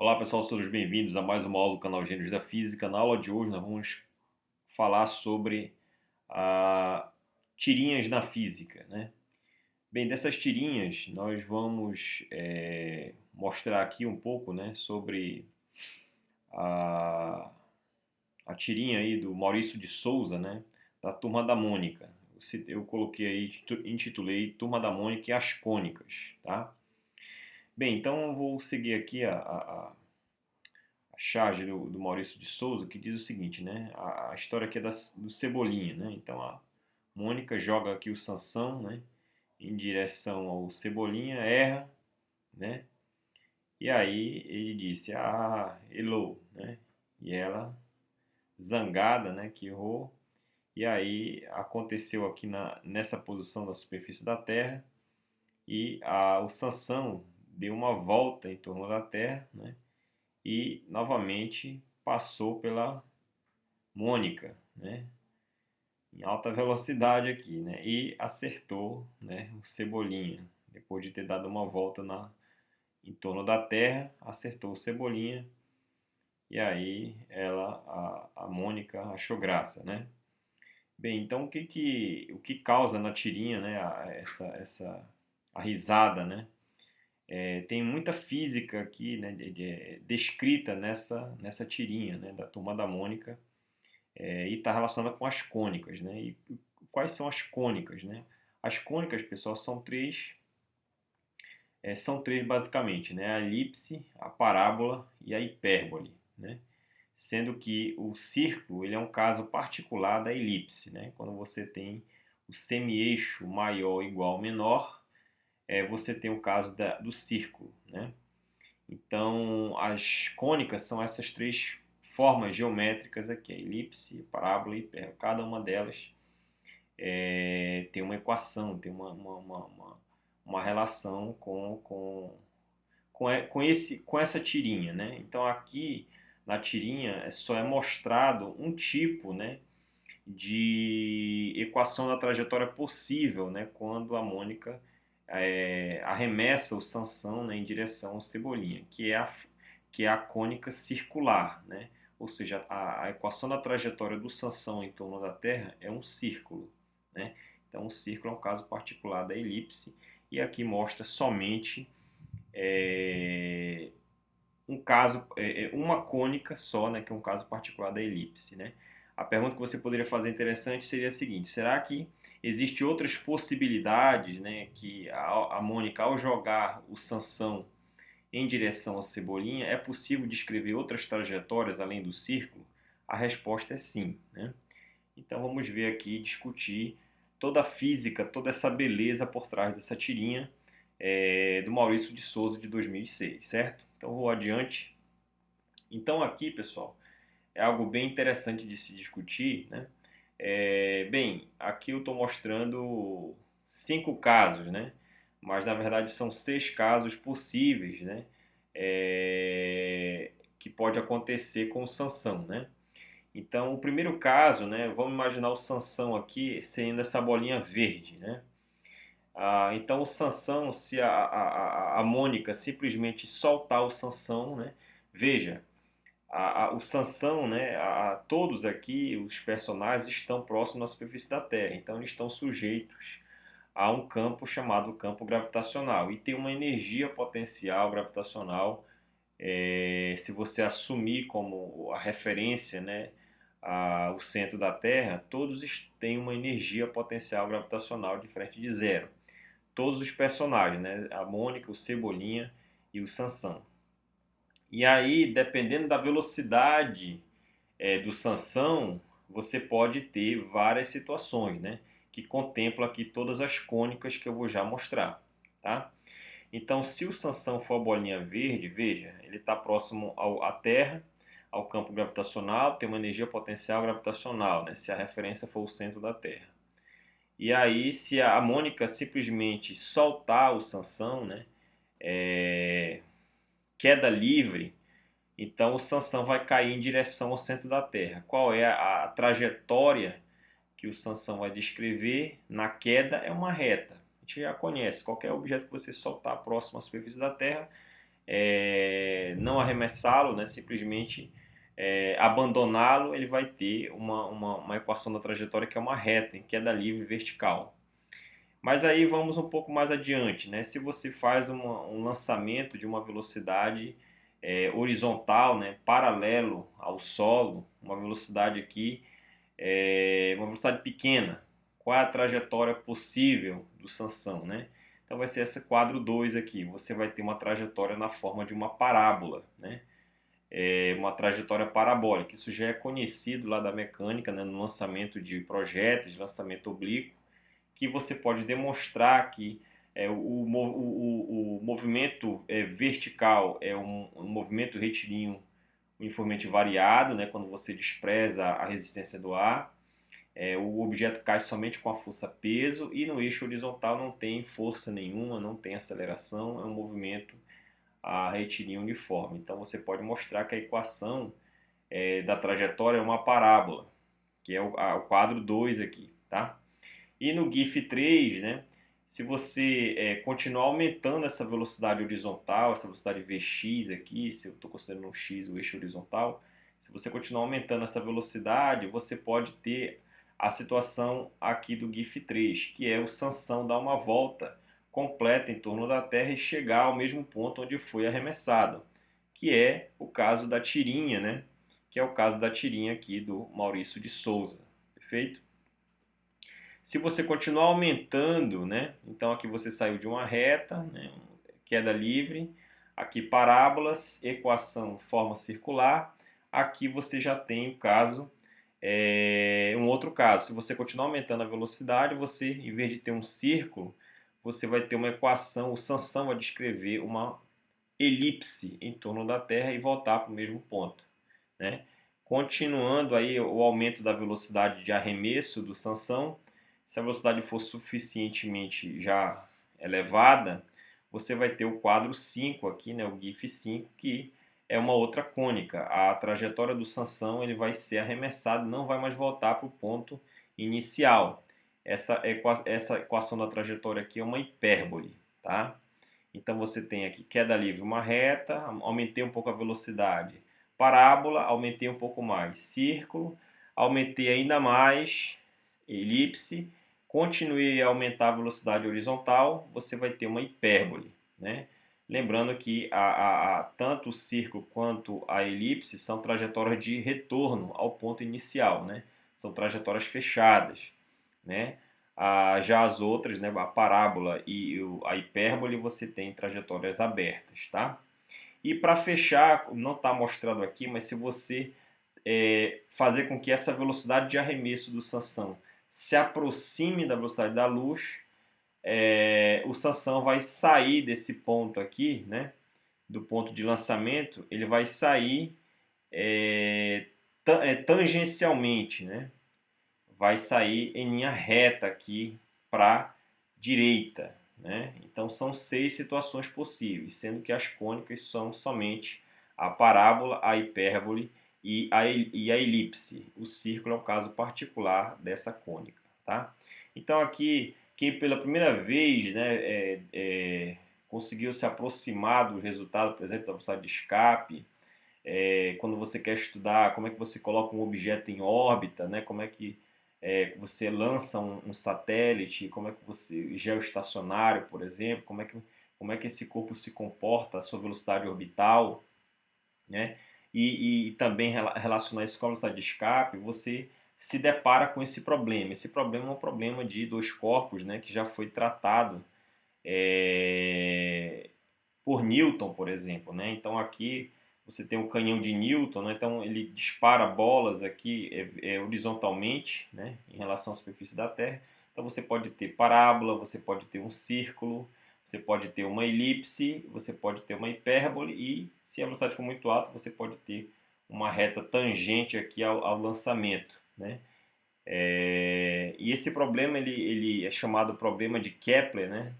Olá pessoal, todos bem-vindos a mais uma aula do canal Gênios da Física. Na aula de hoje nós vamos falar sobre tirinhas na física, né? Bem, dessas tirinhas nós vamos mostrar aqui um pouco, né, sobre a, a tirinha aí do Maurício de Souza, né, da Turma da Mônica. Eu coloquei aí, intitulei Turma da Mônica e as Cônicas, tá? Bem, então eu vou seguir aqui a charge do Maurício de Souza, que diz o seguinte, né? A história aqui é do Cebolinha, né? Então a Mônica joga aqui o Sansão, né? Em direção ao Cebolinha, erra, né? E aí ele disse, hello, né? E ela, zangada, né? Que errou. E aí aconteceu aqui nessa posição da superfície da Terra e o Sansão deu uma volta em torno da Terra, né? E novamente passou pela Mônica, né, em alta velocidade aqui, né, e acertou, né, o Cebolinha. Depois de ter dado uma volta em torno da Terra, acertou o Cebolinha e aí a Mônica achou graça, né? Bem, então o que causa na tirinha, né, a risada, né? Tem muita física aqui, né, descrita nessa tirinha, né, da Turma da Mônica. E está relacionada com as cônicas, né? E quais são as cônicas, né? As cônicas, pessoal, são três basicamente, né? A elipse, a parábola e a hipérbole, né? Sendo que o círculo ele é um caso particular da elipse, né? Quando você tem o semi-eixo maior ou igual ao menor, você tem o caso do círculo, né? Então, as cônicas são essas três formas geométricas aqui, a elipse, parábola e hipérbole. Cada uma delas tem uma equação, tem uma relação com essa tirinha, né? Então, aqui na tirinha só é mostrado um tipo, né, de equação da trajetória possível, né, quando a Mônica arremessa o Sansão, né, em direção ao Cebolinha, que é a cônica circular, né? Ou seja, a equação da trajetória do Sansão em torno da Terra é um círculo, né? Então, o círculo é um caso particular da elipse e aqui mostra somente um caso, uma cônica só, né, que é um caso particular da elipse, né? A pergunta que você poderia fazer interessante seria a seguinte: será que existem outras possibilidades, né, que a Mônica, ao jogar o Sansão em direção ao Cebolinha, é possível descrever outras trajetórias além do círculo? A resposta é sim, né? Então vamos ver aqui, discutir toda a física, toda essa beleza por trás dessa tirinha do Maurício de Souza de 2006, certo? Então vou adiante. Então aqui, pessoal, é algo bem interessante de se discutir, né? Bem, aqui eu estou mostrando 5 casos, né? Mas na verdade são 6 casos possíveis, né? Que pode acontecer com o Sansão, né? Então, o primeiro caso, né? Vamos imaginar o Sansão aqui sendo essa bolinha verde, né? Então, o Sansão, se a Mônica simplesmente soltar o Sansão, né? Veja, o Sansão, né? Todos aqui, os personagens, estão próximos à superfície da Terra. Então, eles estão sujeitos a um campo chamado campo gravitacional. E tem uma energia potencial gravitacional, se você assumir como a referência, né, o centro da Terra, todos têm uma energia potencial gravitacional diferente de zero. Todos os personagens, né, a Mônica, o Cebolinha e o Sansão. E aí, dependendo da velocidade do Sansão, você pode ter várias situações, né, que contemplam aqui todas as cônicas que eu vou já mostrar, tá? Então, se o Sansão for a bolinha verde, veja, ele está próximo à Terra, ao campo gravitacional, tem uma energia potencial gravitacional, né, se a referência for o centro da Terra. E aí, se a Mônica simplesmente soltar o Sansão, né, queda livre, então o Sansão vai cair em direção ao centro da Terra. Qual é a trajetória que o Sansão vai descrever na queda? É uma reta. A gente já conhece, qualquer objeto que você soltar próximo à superfície da Terra não arremessá-lo, né, simplesmente abandoná-lo, ele vai ter uma equação da trajetória que é uma reta, em queda livre vertical. Mas aí vamos um pouco mais adiante, né? Se você faz um lançamento de uma velocidade horizontal, né, paralelo ao solo, uma velocidade aqui, uma velocidade pequena, qual é a trajetória possível do Sansão, né? Então vai ser esse quadro 2 aqui, você vai ter uma trajetória na forma de uma parábola, né? Uma trajetória parabólica, isso já é conhecido lá da mecânica, né, no lançamento de projéteis, lançamento oblíquo, que você pode demonstrar que o movimento vertical é um movimento retilíneo uniformemente variado, né, quando você despreza a resistência do ar. O objeto cai somente com a força-peso e no eixo horizontal não tem força nenhuma, não tem aceleração, é um movimento retilíneo uniforme. Então você pode mostrar que a equação da trajetória é uma parábola, que é o quadro 2 aqui, tá? E no GIF 3, né, se você continuar aumentando essa velocidade horizontal, essa velocidade Vx aqui, se eu estou considerando um x o eixo horizontal, se você continuar aumentando essa velocidade, você pode ter a situação aqui do GIF 3, que é o Sansão dar uma volta completa em torno da Terra e chegar ao mesmo ponto onde foi arremessado, que é o caso da tirinha, né? Que é o caso da tirinha aqui do Maurício de Souza, perfeito? Se você continuar aumentando, né? Então aqui você saiu de uma reta, né, queda livre, aqui parábolas, equação forma circular, aqui você já tem o caso, um outro caso. Se você continuar aumentando a velocidade, você, em vez de ter um círculo, você vai ter uma equação, o Sansão vai descrever uma elipse em torno da Terra e voltar para o mesmo ponto, né? Continuando aí o aumento da velocidade de arremesso do Sansão, se a velocidade for suficientemente já elevada, você vai ter o quadro 5 aqui, né, o GIF 5, que é uma outra cônica. A trajetória do Sansão ele vai ser arremessado, não vai mais voltar para o ponto inicial. Essa equação da trajetória aqui é uma hipérbole, tá? Então você tem aqui queda livre, uma reta, aumentei um pouco a velocidade. Parábola, aumentei um pouco mais. Círculo, aumentei ainda mais. Elipse, continuei a aumentar a velocidade horizontal, você vai ter uma hipérbole, né? Lembrando que tanto o círculo quanto a elipse são trajetórias de retorno ao ponto inicial, né? São trajetórias fechadas, né? Já as outras, né, a parábola e a hipérbole, você tem trajetórias abertas, tá? E para fechar, não está mostrado aqui, mas se você fazer com que essa velocidade de arremesso do Sansão se aproxime da velocidade da luz, o Sansão vai sair desse ponto aqui, né, do ponto de lançamento, ele vai sair tangencialmente, né? Vai sair em linha reta aqui para a direita, né? Então são 6 situações possíveis, sendo que as cônicas são somente a parábola, a hipérbole e a elipse. O círculo é um caso particular dessa cônica, tá? Então aqui, quem pela primeira vez, né, conseguiu se aproximar do resultado, por exemplo, da velocidade de escape, quando você quer estudar como é que você coloca um objeto em órbita, né? Como é que você lança um satélite, como é que você geoestacionário, por exemplo, como é que esse corpo se comporta, a sua velocidade orbital, né? E também relacionar isso com a velocidade de escape, você se depara com esse problema. Esse problema é um problema de dois corpos, né? Que já foi tratado por Newton, por exemplo, né? Então aqui você tem um canhão de Newton, né? Então ele dispara bolas aqui horizontalmente, né? Em relação à superfície da Terra. Então você pode ter parábola, você pode ter um círculo, você pode ter uma elipse, você pode ter uma hipérbole e, se a velocidade for muito alta, você pode ter uma reta tangente aqui ao lançamento, né? E esse problema ele é chamado problema de Kepler, né?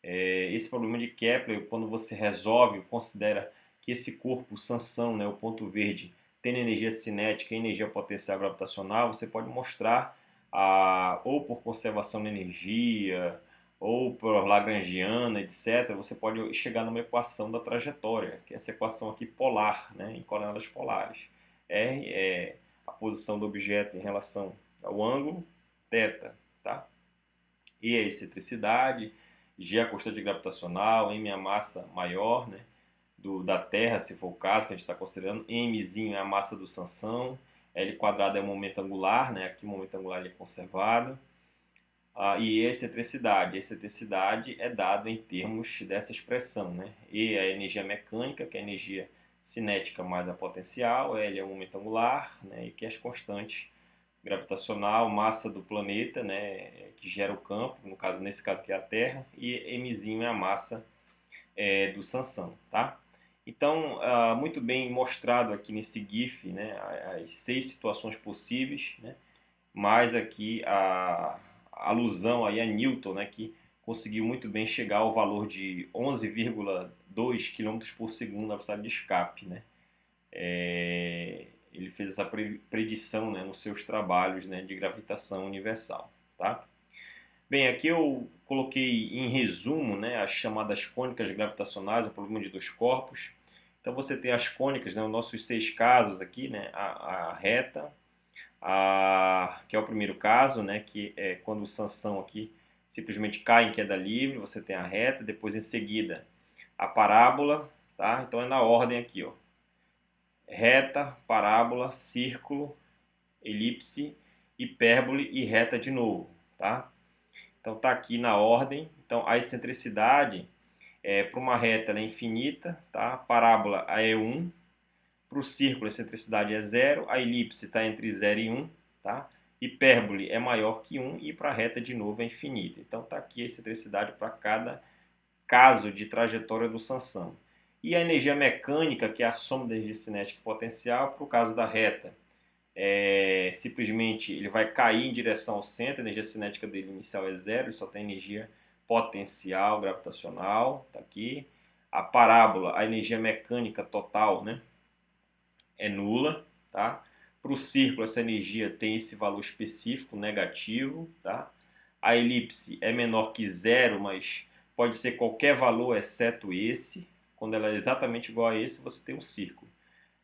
Esse problema de Kepler, quando você resolve, considera que esse corpo, Sansão, né, o ponto verde, tem energia cinética e energia potencial gravitacional, você pode mostrar, ou por conservação de energia, ou por Lagrangiana, etc., você pode chegar numa equação da trajetória, que é essa equação aqui polar, né, em coordenadas polares. R é a posição do objeto em relação ao ângulo, θ, tá? E a excentricidade, G a constante gravitacional, M a massa maior, né, da Terra, se for o caso que a gente está considerando, Mzinho é a massa do Sansão, L quadrado é o momento angular, né, aqui o momento angular ele é conservado, e a excentricidade é dada em termos dessa expressão, né? E é a energia mecânica, que é a energia cinética mais a potencial, L é o momento angular, né? E que as constantes gravitacional, massa do planeta, né? Que gera o campo, no caso, nesse caso que é a Terra, e mzinho é a massa do Sansão, tá? Então, muito bem mostrado aqui nesse GIF, né? As 6 situações possíveis, né? Mais aqui a alusão aí a Newton, né, que conseguiu muito bem chegar ao valor de 11,2 km por segundo na velocidade de escape, né? Ele fez essa predição, né, nos seus trabalhos, né, de gravitação universal, tá? Bem, aqui eu coloquei em resumo, né, as chamadas cônicas gravitacionais, o problema de dois corpos. Então você tem as cônicas, né, os nossos 6 casos aqui, né, a reta, que é o primeiro caso, né, que é quando o Sansão aqui simplesmente cai em queda livre, você tem a reta, depois em seguida a parábola, tá? Então é na ordem aqui, ó. Reta, parábola, círculo, elipse, hipérbole e reta de novo, tá? Então tá aqui na ordem. Então a excentricidade para uma reta ela é infinita, tá? A parábola é 1, para o círculo, a excentricidade é 0, a elipse está entre 0 e 1, tá? Hipérbole é maior que 1 e para a reta de novo é infinita. Então está aqui a excentricidade para cada caso de trajetória do Sansão. E a energia mecânica, que é a soma da energia cinética e potencial, para o caso da reta, simplesmente ele vai cair em direção ao centro, a energia cinética dele inicial é 0, ele só tem energia potencial gravitacional, está aqui. A parábola, a energia mecânica total, né, é nula, tá? Para o círculo, essa energia tem esse valor específico negativo, tá? A elipse é menor que zero, mas pode ser qualquer valor exceto esse. Quando ela é exatamente igual a esse, você tem um círculo.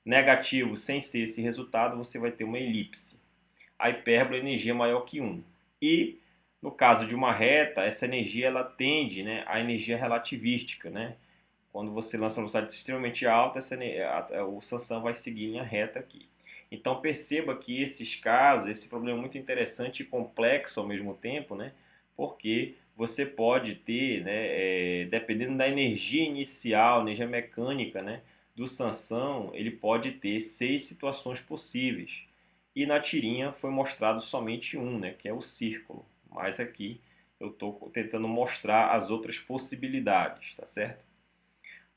Negativo, sem ser esse resultado, você vai ter uma elipse. A hipérbole é energia maior que 1. E, no caso de uma reta, essa energia ela tende, né, à energia relativística, né? Quando você lança uma velocidade extremamente alta, o Sansão vai seguir em linha reta aqui. Então perceba que esses casos, esse problema é muito interessante e complexo ao mesmo tempo, né? Porque você pode ter, né, dependendo da energia inicial, energia mecânica, né, do Sansão, ele pode ter 6 situações possíveis. E na tirinha foi mostrado somente um, né, que é o círculo. Mas aqui eu estou tentando mostrar as outras possibilidades, tá certo?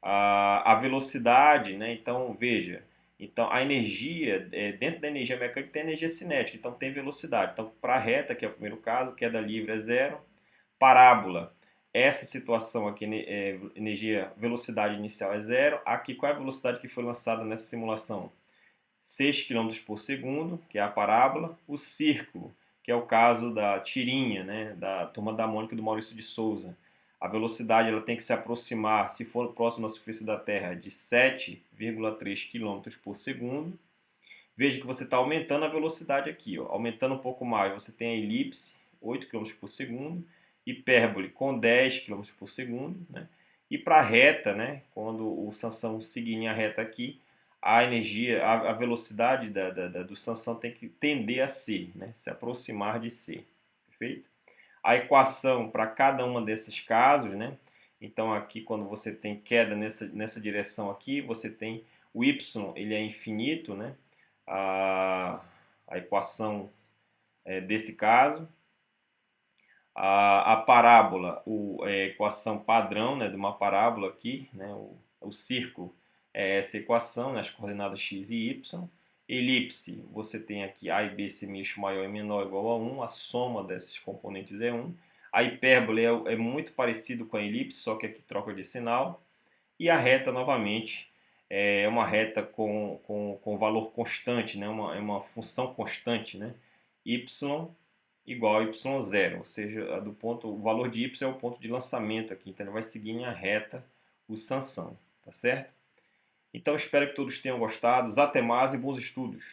A velocidade, né? Então, veja, então a energia, dentro da energia mecânica tem energia cinética, então tem velocidade. Então, para a reta, que é o primeiro caso, queda livre é zero. Parábola, essa situação aqui, energia, velocidade inicial é zero. Aqui, qual é a velocidade que foi lançada nessa simulação? 6 km por segundo, que é a parábola. O círculo, que é o caso da tirinha, né? Da turma da Mônica e do Maurício de Souza. A velocidade ela tem que se aproximar, se for próximo à superfície da Terra, de 7,3 km por segundo. Veja que você está aumentando a velocidade aqui, ó. Aumentando um pouco mais, você tem a elipse, 8 km por segundo, hipérbole com 10 km por segundo, né? E para a reta, né, quando o Sansão seguir em a reta aqui, a energia, a velocidade do Sansão tem que tender a C, né, se aproximar de C, perfeito? A equação para cada uma desses casos, né? Então aqui quando você tem queda nessa direção aqui, você tem o y, ele é infinito, né? A, a equação desse caso. A parábola, a equação padrão, né, de uma parábola aqui, né? O círculo é essa equação, nas coordenadas x e y. Elipse, você tem aqui a e b, esse eixo maior e menor igual a 1, a soma desses componentes é 1. A hipérbole é muito parecido com a elipse, só que aqui troca de sinal. E a reta, novamente, é uma reta com valor constante, né? É uma função constante, né? Y igual a y0, ou seja, o valor de y é o ponto de lançamento aqui, então ele vai seguir em linha reta o Sansão, tá certo? Então espero que todos tenham gostado, até mais e bons estudos!